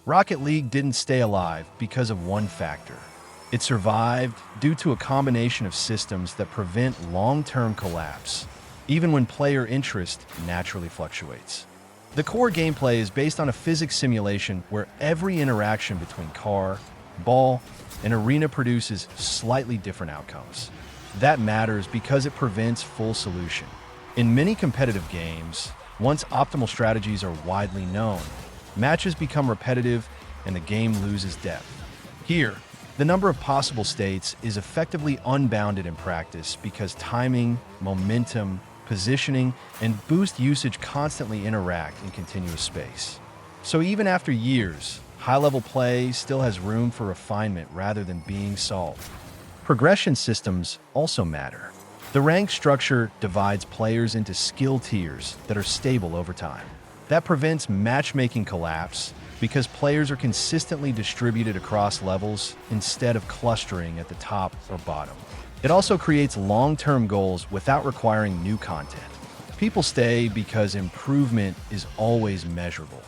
Rocket League didn't stay alive because of one factor. It survived due to a combination of systems that prevent long-term collapse, even when player interest naturally fluctuates. The core gameplay is based on a physics simulation where every interaction between car, ball, and arena produces slightly different outcomes. That matters because it prevents full solution. In many competitive games, once optimal strategies are widely known, matches become repetitive and the game loses depth. Here, the number of possible states is effectively unbounded in practice because timing, momentum, positioning, and boost usage constantly interact in continuous space. So even after years, high-level play still has room for refinement rather than being solved. Progression systems also matter. The rank structure divides players into skill tiers that are stable over time. That prevents matchmaking collapse because players are consistently distributed across levels instead of clustering at the top or bottom. It also creates long-term goals without requiring new content. People stay because improvement is always measurable.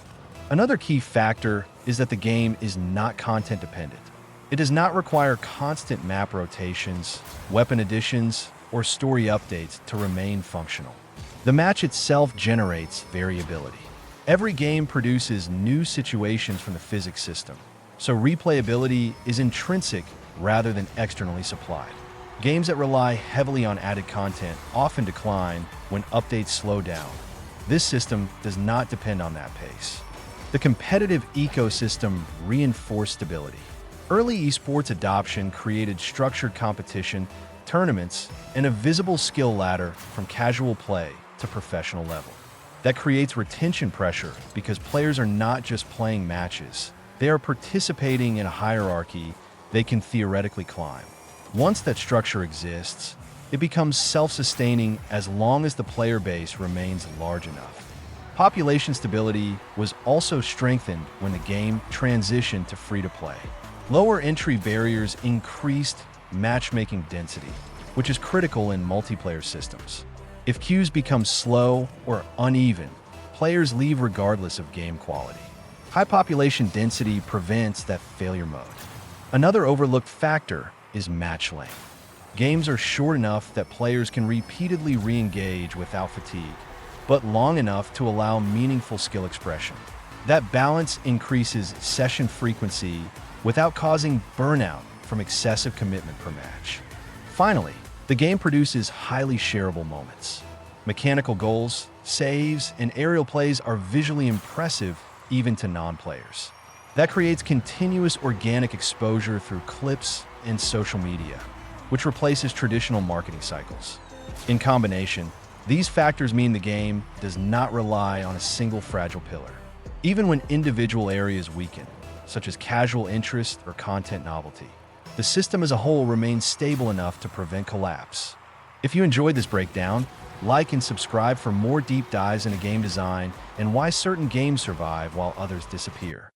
Another key factor is that the game is not content dependent. It does not require constant map rotations, weapon additions, or story updates to remain functional. The match itself generates variability. Every game produces new situations from the physics system, so replayability is intrinsic rather than externally supplied. Games that rely heavily on added content often decline when updates slow down. This system does not depend on that pace. The competitive ecosystem reinforced stability. Early esports adoption created structured competition, tournaments, and a visible skill ladder from casual play to professional level. That creates retention pressure because players are not just playing matches. They are participating in a hierarchy they can theoretically climb. Once that structure exists, it becomes self-sustaining as long as the player base remains large enough. Population stability was also strengthened when the game transitioned to free-to-play. Lower entry barriers increased matchmaking density, which is critical in multiplayer systems. If queues become slow or uneven, players leave regardless of game quality. High population density prevents that failure mode. Another overlooked factor is match length. Games are short enough that players can repeatedly re-engage without fatigue, but long enough to allow meaningful skill expression. That balance increases session frequency without causing burnout from excessive commitment per match. Finally, the game produces highly shareable moments. Mechanical goals, saves, and aerial plays are visually impressive even to non-players. That creates continuous organic exposure through clips and social media, which replaces traditional marketing cycles. In combination, these factors mean the game does not rely on a single fragile pillar. Even when individual areas weaken, such as casual interest or content novelty, the system as a whole remains stable enough to prevent collapse. If you enjoyed this breakdown, like and subscribe for more deep dives into game design and why certain games survive while others disappear.